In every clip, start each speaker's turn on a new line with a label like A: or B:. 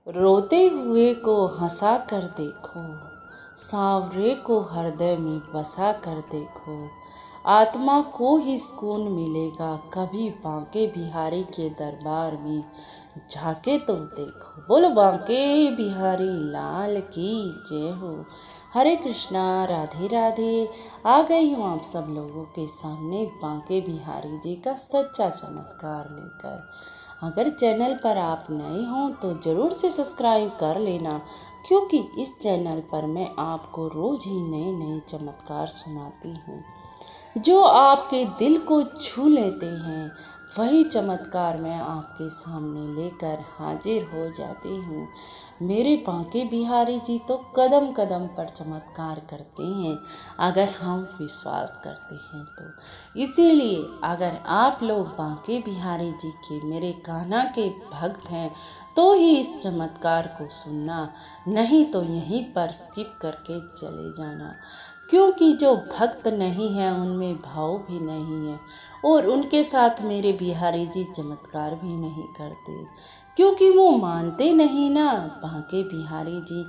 A: रोते हुए को हंसा कर देखो, सांवरे को हृदय में बसा कर देखो, आत्मा को ही सुकून मिलेगा कभी बांके बिहारी के दरबार में झाके तो देखो। बोलो बांके बिहारी लाल की जय हो। हरे कृष्णा, राधे राधे। आ गई हूँ आप सब लोगों के सामने बांके बिहारी जी का सच्चा चमत्कार लेकर। अगर चैनल पर आप नए हों तो ज़रूर से सब्सक्राइब कर लेना, क्योंकि इस चैनल पर मैं आपको रोज़ ही नए नए चमत्कार सुनाती हूँ जो आपके दिल को छू लेते हैं। वही चमत्कार मैं आपके सामने लेकर हाजिर हो जाती हूँ। मेरे बांके बिहारी जी तो कदम कदम पर चमत्कार करते हैं अगर हम विश्वास करते हैं तो। इसीलिए अगर आप लोग बांके बिहारी जी के, मेरे कान्हा के भक्त हैं तो ही इस चमत्कार को सुनना, नहीं तो यहीं पर स्किप करके चले जाना। क्योंकि जो भक्त नहीं है उनमें भाव भी नहीं है, और उनके साथ मेरे बिहारी जी चमत्कार भी नहीं करते, क्योंकि वो मानते नहीं ना बांके बिहारी जी।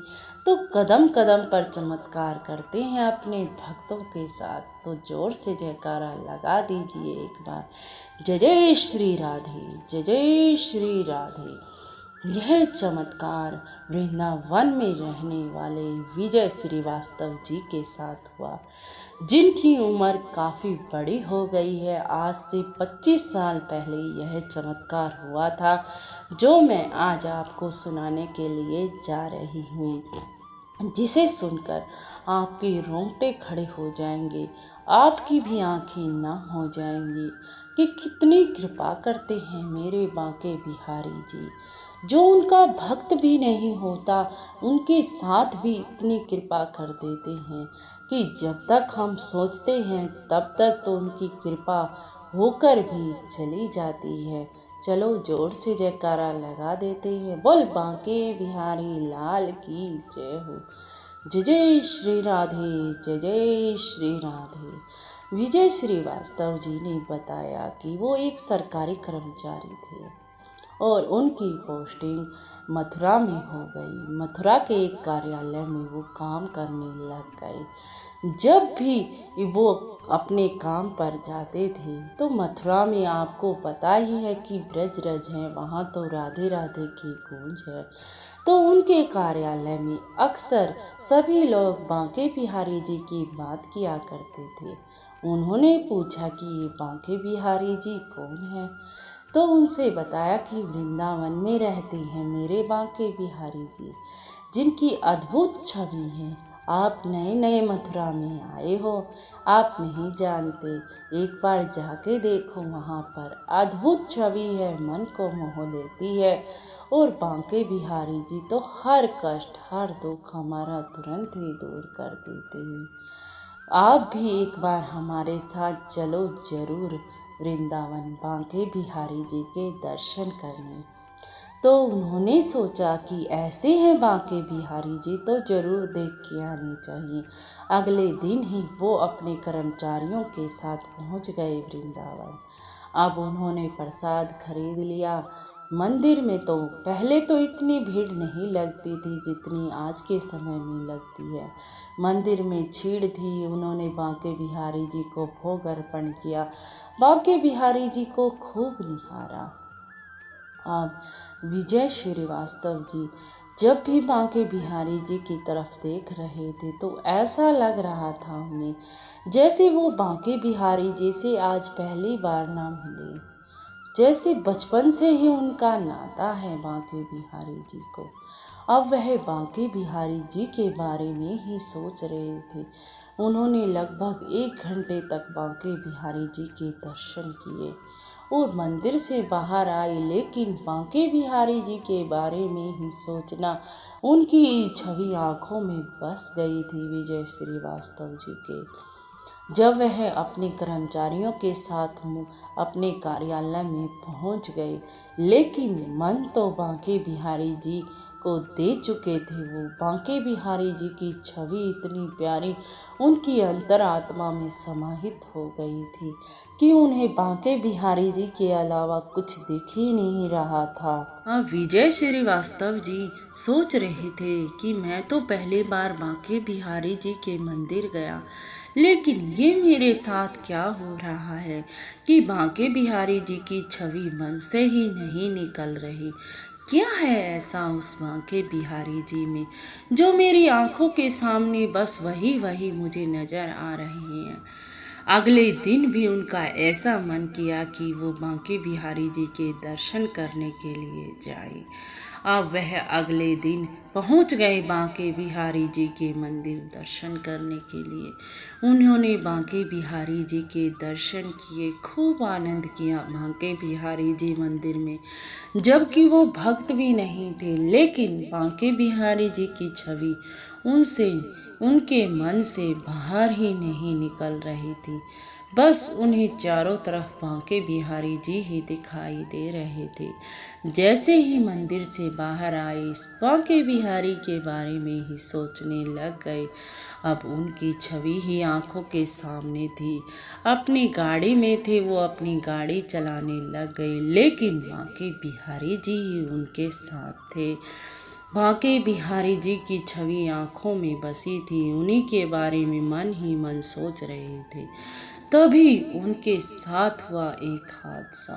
A: तो कदम कदम पर चमत्कार करते हैं अपने भक्तों के साथ। तो जोर से जयकारा लगा दीजिए एक बार। जय जय श्री राधे, जय जय श्री राधे। यह चमत्कार वृंदावन में रहने वाले विजय श्रीवास्तव जी के साथ हुआ, जिनकी उम्र काफ़ी बड़ी हो गई है। आज से 25 साल पहले यह चमत्कार हुआ था, जो मैं आज आपको सुनाने के लिए जा रही हूँ, जिसे सुनकर आपके रोंगटे खड़े हो जाएंगे, आपकी भी आंखें नम हो जाएंगी कि कितनी कृपा करते हैं मेरे बांके बिहारी जी। जो उनका भक्त भी नहीं होता उनके साथ भी इतनी कृपा कर देते हैं कि जब तक हम सोचते हैं तब तक तो उनकी कृपा होकर भी चली जाती है। चलो जोर से जयकारा लगा देते हैं। बोल बांके बिहारी लाल की जय हो। जय जय श्री राधे, जय जय श्री राधे। विजय श्रीवास्तव जी ने बताया कि वो एक सरकारी कर्मचारी थे और उनकी पोस्टिंग मथुरा में हो गई। मथुरा के एक कार्यालय में वो काम करने लग गए। जब भी वो अपने काम पर जाते थे तो मथुरा में आपको पता ही है कि ब्रज रज है, वहाँ तो राधे राधे की गूंज है। तो उनके कार्यालय में अक्सर सभी लोग बांके बिहारी जी की बात किया करते थे। उन्होंने पूछा कि ये बांके बिहारी जी कौन है, तो उनसे बताया कि वृंदावन में रहते हैं मेरे बांके बिहारी जी, जिनकी अद्भुत छवि है। आप नए नए मथुरा में आए हो, आप नहीं जानते, एक बार जाके देखो, वहाँ पर अद्भुत छवि है, मन को मोह लेती है। और बांके बिहारी जी तो हर कष्ट हर दुख हमारा तुरंत ही दूर कर देते हैं। आप भी एक बार हमारे साथ चलो जरूर वृंदावन बांके बिहारी जी के दर्शन करने। तो उन्होंने सोचा कि ऐसे हैं बांके बिहारी जी तो जरूर देख के आने चाहिए। अगले दिन ही वो अपने कर्मचारियों के साथ पहुंच गए वृंदावन। अब उन्होंने प्रसाद खरीद लिया। मंदिर में तो पहले तो इतनी भीड़ नहीं लगती थी जितनी आज के समय में लगती है। मंदिर में भीड़ थी। उन्होंने बांके बिहारी जी को भोग अर्पण किया, बांके बिहारी जी को खूब निहारा। अब विजय श्रीवास्तव जी जब भी बांके बिहारी जी की तरफ देख रहे थे तो ऐसा लग रहा था उन्हें जैसे वो बांके बिहारी जी से आज पहली बार ना मिले, जैसे बचपन से ही उनका नाता है बांके बिहारी जी को। अब वह बांके बिहारी जी के बारे में ही सोच रहे थे। उन्होंने लगभग 1 घंटे तक बांके बिहारी जी के दर्शन किए और मंदिर से बाहर आए, लेकिन बांके बिहारी जी के बारे में ही सोचना उनकी छवि आंखों में बस गई थी विजय श्रीवास्तव जी के। जब वह अपने कर्मचारियों के साथ अपने कार्यालय में पहुंच गए, लेकिन मन तो बांके बिहारी जी को दे चुके थे। वो बांके बिहारी जी की छवि इतनी प्यारी उनकी अंतरात्मा में समाहित हो गई थी कि उन्हें बांके बिहारी जी के अलावा कुछ दिख ही नहीं रहा था। अब विजय श्रीवास्तव जी सोच रहे थे कि मैं तो पहली बार बांके बिहारी जी के मंदिर गया, लेकिन ये मेरे साथ क्या हो रहा है कि बांके बिहारी जी की छवि मन से ही नहीं निकल रही। क्या है ऐसा उस बांके बिहारी जी में जो मेरी आंखों के सामने बस वही वही मुझे नजर आ रहे हैं। अगले दिन भी उनका ऐसा मन किया कि वो बांके बिहारी जी के दर्शन करने के लिए जाए। अब वह अगले दिन पहुंच गए बांके बिहारी जी के मंदिर दर्शन करने के लिए। उन्होंने बांके बिहारी जी के दर्शन किए, खूब आनंद किया बांके बिहारी जी मंदिर में, जबकि वो भक्त भी नहीं थे, लेकिन बांके बिहारी जी की छवि उनसे उनके मन से बाहर ही नहीं निकल रही थी। बस उन्हें चारों तरफ बांके बिहारी जी ही दिखाई दे रहे थे। जैसे ही मंदिर से बाहर आए, बांके बिहारी के बारे में ही सोचने लग गए। अब उनकी छवि ही आंखों के सामने थी। अपनी गाड़ी में थे, वो अपनी गाड़ी चलाने लग गए, लेकिन बांके बिहारी जी ही उनके साथ थे। बांके बिहारी जी की छवि आंखों में बसी थी, उन्हीं के बारे में मन ही मन सोच रहे थे। तभी उनके साथ हुआ एक हादसा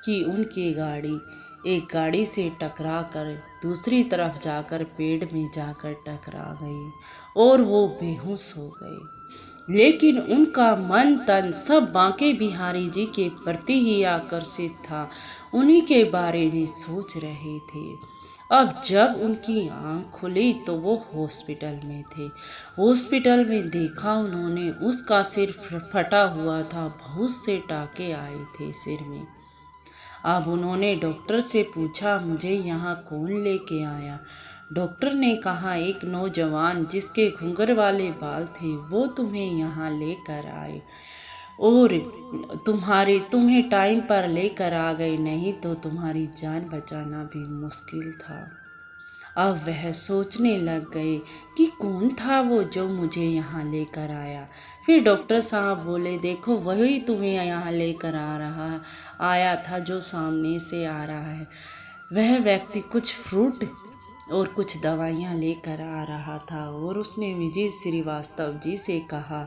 A: कि उनकी गाड़ी एक गाड़ी से टकरा कर दूसरी तरफ जाकर पेड़ में जाकर टकरा गई और वो बेहोश हो गए। लेकिन उनका मन तन सब बांके बिहारी जी के प्रति ही आकर्षित था, उन्हीं के बारे में सोच रहे थे। अब जब उनकी आंख खुली तो वो हॉस्पिटल में थे। हॉस्पिटल में देखा उन्होंने, उसका सिर फटा हुआ था, बहुत से टाके आए थे सिर में। अब उन्होंने डॉक्टर से पूछा, मुझे यहाँ कौन लेके आया? डॉक्टर ने कहा, एक नौजवान जिसके घुंघर वाले बाल थे वो तुम्हें यहाँ लेकर आए और तुम्हें टाइम पर लेकर आ गए, नहीं तो तुम्हारी जान बचाना भी मुश्किल था। अब वह सोचने लग गए कि कौन था वो जो मुझे यहाँ लेकर आया। फिर डॉक्टर साहब बोले, देखो वही तुम्हें यहाँ लेकर आया था जो सामने से आ रहा है। वह व्यक्ति कुछ फ्रूट और कुछ दवाइयाँ लेकर आ रहा था और उसने विजय श्रीवास्तव जी से कहा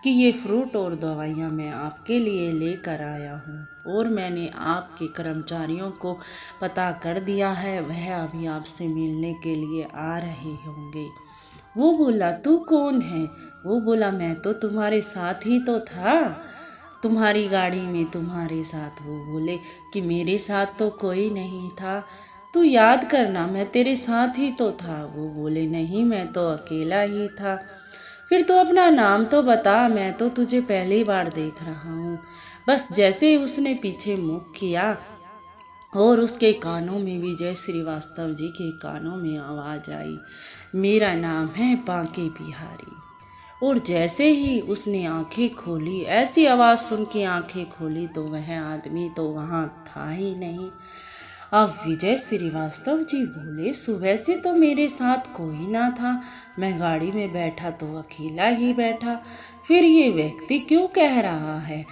A: कि ये फ्रूट और दवाइयाँ मैं आपके लिए लेकर आया हूँ और मैंने आपके कर्मचारियों को पता कर दिया है, वह अभी आपसे मिलने के लिए आ रहे होंगे। वो बोला, तू कौन है? वो बोला, मैं तो तुम्हारे साथ ही तो था, तुम्हारी गाड़ी में तुम्हारे साथ। वो बोले कि मेरे साथ तो कोई नहीं था, तू याद करना, मैं तेरे साथ ही तो था। वो बोले, नहीं मैं तो अकेला ही था। फिर तो अपना नाम तो बता, मैं तो तुझे पहली बार देख रहा हूँ। बस जैसे ही उसने पीछे मुख किया और उसके कानों में, विजय श्रीवास्तव जी के कानों में आवाज़ आई, मेरा नाम है बांके बिहारी। और जैसे ही उसने आंखें खोली, ऐसी आवाज़ सुन के आंखें खोली तो वह आदमी तो वहाँ था ही नहीं। अब विजय श्रीवास्तव जी बोले, सुबह से तो मेरे साथ कोई ना था, मैं गाड़ी में बैठा तो अकेला ही बैठा, फिर ये व्यक्ति क्यों कह रहा है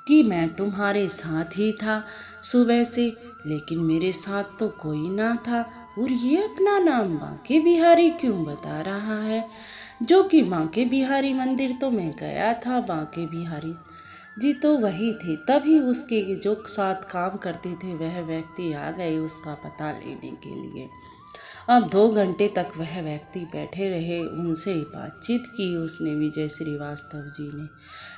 A: कि मैं तुम्हारे साथ ही था सुबह से, लेकिन मेरे साथ तो कोई ना था, और ये अपना नाम बांके बिहारी क्यों बता रहा है, जो कि बांके बिहारी मंदिर तो मैं गया था, बांके बिहारी जी तो वही थे। तभी उसके जो साथ काम करते थे वह व्यक्ति आ गए उसका पता लेने के लिए। अब 2 घंटे तक वह व्यक्ति बैठे रहे, उनसे बातचीत की उसने, विजय श्रीवास्तव जी ने।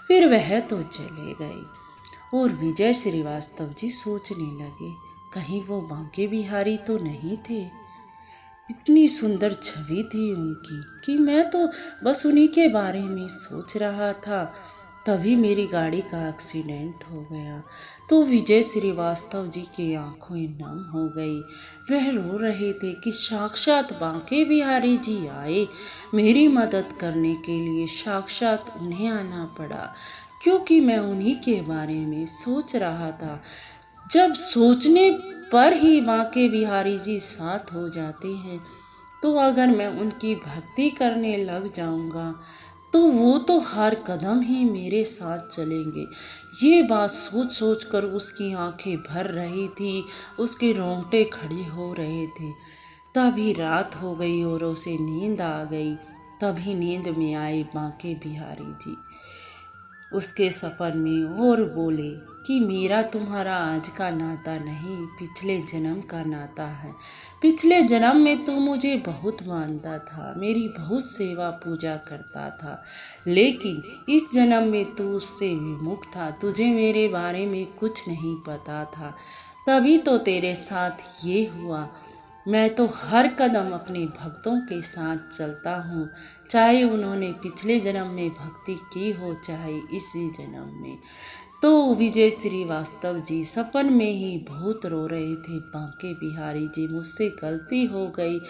A: फिर वह तो चले गए और विजय श्रीवास्तव जी सोचने लगे, कहीं वो बांके बिहारी तो नहीं थे। इतनी सुंदर छवि थी उनकी कि मैं तो बस उन्हीं के बारे में सोच रहा था। तभी मेरी गाड़ी का एक्सीडेंट हो गया तो विजय श्रीवास्तव जी की आंखें नम हो गई। वह रो रहे थे कि साक्षात बांके बिहारी जी आए मेरी मदद करने के लिए, साक्षात उन्हें आना पड़ा क्योंकि मैं उन्हीं के बारे में सोच रहा था। जब सोचने पर ही बांके बिहारी जी साथ हो जाते हैं। तो अगर मैं उनकी भक्ति करने लग जाऊंगा तो वो तो हर कदम ही मेरे साथ चलेंगे। ये बात सोच सोच कर उसकी आंखें भर रही थी, उसके रोंगटे खड़े हो रहे थे। तभी रात हो गई और उसे नींद आ गई। तभी नींद में आए बांके बिहारी जी उसके सपन में और बोले कि मेरा तुम्हारा आज का नाता नहीं, पिछले जन्म का नाता है। पिछले जन्म में तू मुझे बहुत मानता था, मेरी बहुत सेवा पूजा करता था, लेकिन इस जन्म में तू उससे विमुख था, तुझे मेरे बारे में कुछ नहीं पता था, तभी तो तेरे साथ ये हुआ। मैं तो हर कदम अपने भक्तों के साथ चलता हूँ, चाहे उन्होंने पिछले जन्म में भक्ति की हो चाहे इसी जन्म में। तो विजय श्रीवास्तव जी सपन में ही बहुत रो रहे थे। बांके बिहारी जी, मुझसे गलती हो गई,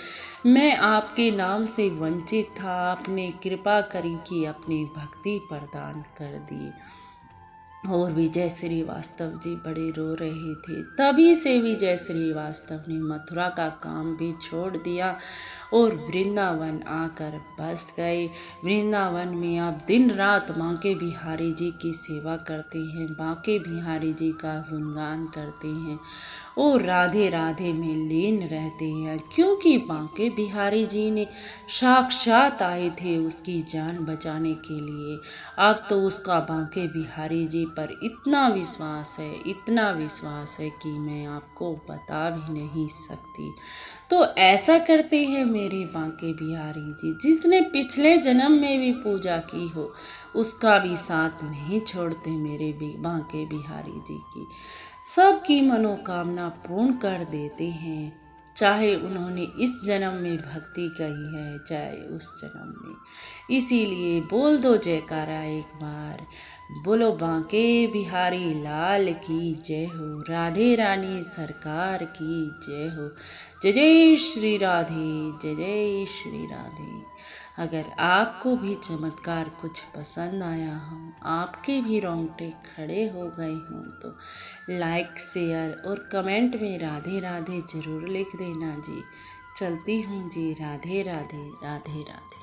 A: मैं आपके नाम से वंचित था, आपने कृपा करी कि अपनी भक्ति प्रदान कर दी। और विजय श्रीवास्तव जी बड़े रो रहे थे। तभी से विजय श्रीवास्तव ने मथुरा का काम भी छोड़ दिया और वृंदावन आकर बस गए। वृंदावन में आप दिन रात बांके बिहारी जी की सेवा करते हैं, बांके बिहारी जी का गुणगान करते हैं और राधे राधे में लीन रहते हैं, क्योंकि बांके बिहारी जी ने साक्षात आए थे उसकी जान बचाने के लिए। अब तो उसका बांके बिहारी जी पर इतना विश्वास है, इतना विश्वास है कि मैं आपको बता भी नहीं सकती। तो ऐसा करते हैं मेरे बांके बिहारी जी, जिसने पिछले जन्म में भी पूजा की हो उसका भी साथ नहीं छोड़ते मेरे बांके बिहारी जी की। सबकी मनोकामना पूर्ण कर देते हैं, चाहे उन्होंने इस जन्म में भक्ति कही है चाहे उस जन्म में। इसीलिए बोल दो जयकारा एक बार, बोलो बांके बिहारी लाल की जय हो, राधे रानी सरकार की जय हो। जय जय श्री राधे, जय जय श्री राधे। अगर आपको भी चमत्कार कुछ पसंद आया हो, आपके भी रोंगटे खड़े हो गए हों, तो लाइक शेयर और कमेंट में राधे राधे ज़रूर लिख देना जी। चलती हूँ जी, राधे राधे, राधे राधे।